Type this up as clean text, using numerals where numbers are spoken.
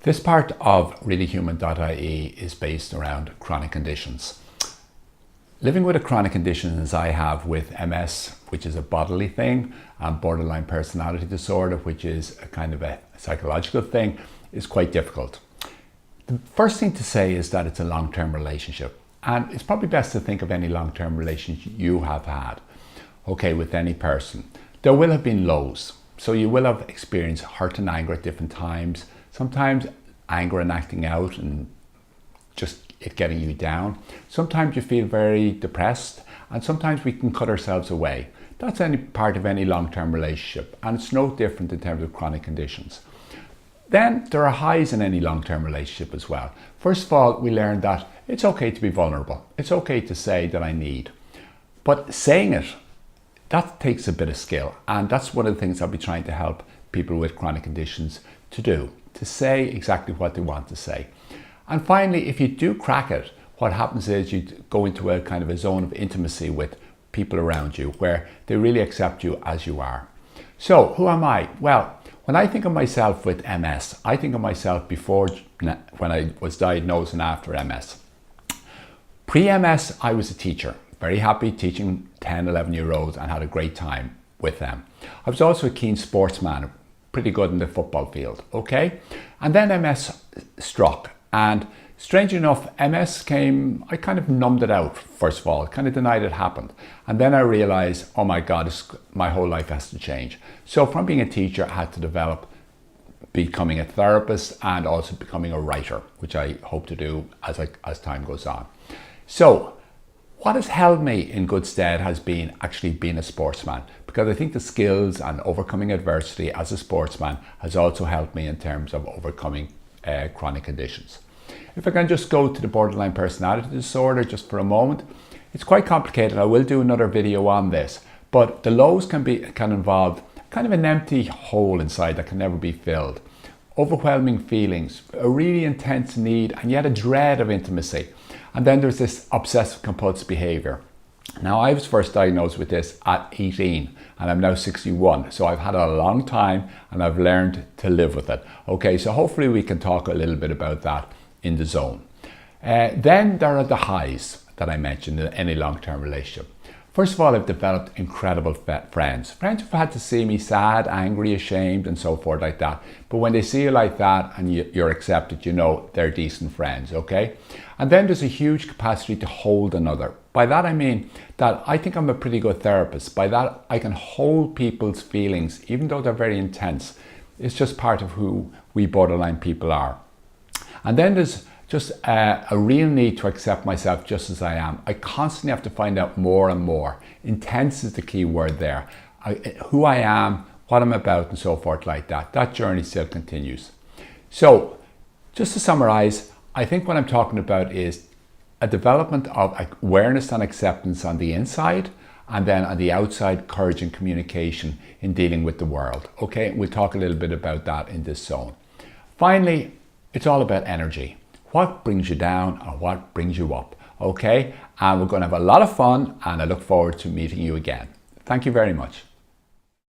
This part of reallyhuman.ie is based around chronic conditions. Living with a chronic condition as I have with MS, which is a bodily thing, and borderline personality disorder, which is a kind of a psychological thing, is quite difficult. The first thing to say is that it's a long-term relationship, and it's probably best to think of any long-term relationship you have had, okay, with any person. There will have been lows, so you will have experienced hurt and anger at different times, sometimes anger and acting out and just it getting you down. Sometimes you feel very depressed, and sometimes we can cut ourselves away. That's any part of any long-term relationship, and it's no different in terms of chronic conditions. Then there are highs in any long-term relationship as well. First of all, we learn that it's okay to be vulnerable. It's okay to say that I need. But saying it, that takes a bit of skill, and that's one of the things I'll be trying to help people with chronic conditions to do, to say exactly what they want to say. And finally, if you do crack it, what happens is you go into a kind of a zone of intimacy with people around you where they really accept you as you are. So who am I? Well, when I think of myself with MS, I think of myself before, when I was diagnosed, and after MS. Pre-MS, I was a teacher, very happy teaching 10, 11-year-olds, and had a great time with them. I was also a keen sportsman, pretty good in the football field, okay? And then MS struck, and strange enough, MS came, I kind of numbed it out, first of all, kind of denied it happened. And then I realized, oh my God, my whole life has to change. So from being a teacher, I had to develop becoming a therapist and also becoming a writer, which I hope to do as time goes on. So what has held me in good stead has been actually being a sportsman, because I think the skills and overcoming adversity as a sportsman has also helped me in terms of overcoming chronic conditions. If I can just go to the borderline personality disorder just for a moment, it's quite complicated. I will do another video on this, but the lows can involve kind of an empty hole inside that can never be filled. Overwhelming feelings, a really intense need, and yet a dread of intimacy. And then there's this obsessive compulsive behavior. Now, I was first diagnosed with this at 18 and I'm now 61. So I've had it a long time and I've learned to live with it. Okay, so hopefully we can talk a little bit about that in the zone. Then there are the highs that I mentioned in any long-term relationship. First of all, I've developed incredible friends. Friends who've had to see me sad, angry, ashamed, and so forth like that. But when they see you like that and you're accepted, you know they're decent friends, okay? And then there's a huge capacity to hold another. By that I mean that I think I'm a pretty good therapist. By that I can hold people's feelings, even though they're very intense. It's just part of who we borderline people are. And then there's just a real need to accept myself just as I am. I constantly have to find out more and more. Intense is the key word there. Who I am, what I'm about, and so forth like that. That journey still continues. So, just to summarize, I think what I'm talking about is a development of awareness and acceptance on the inside, and then on the outside, courage and communication in dealing with the world. Okay, we'll talk a little bit about that in this zone. Finally, it's all about energy. What brings you down and what brings you up, okay? And we're going to have a lot of fun, and I look forward to meeting you again. Thank you very much.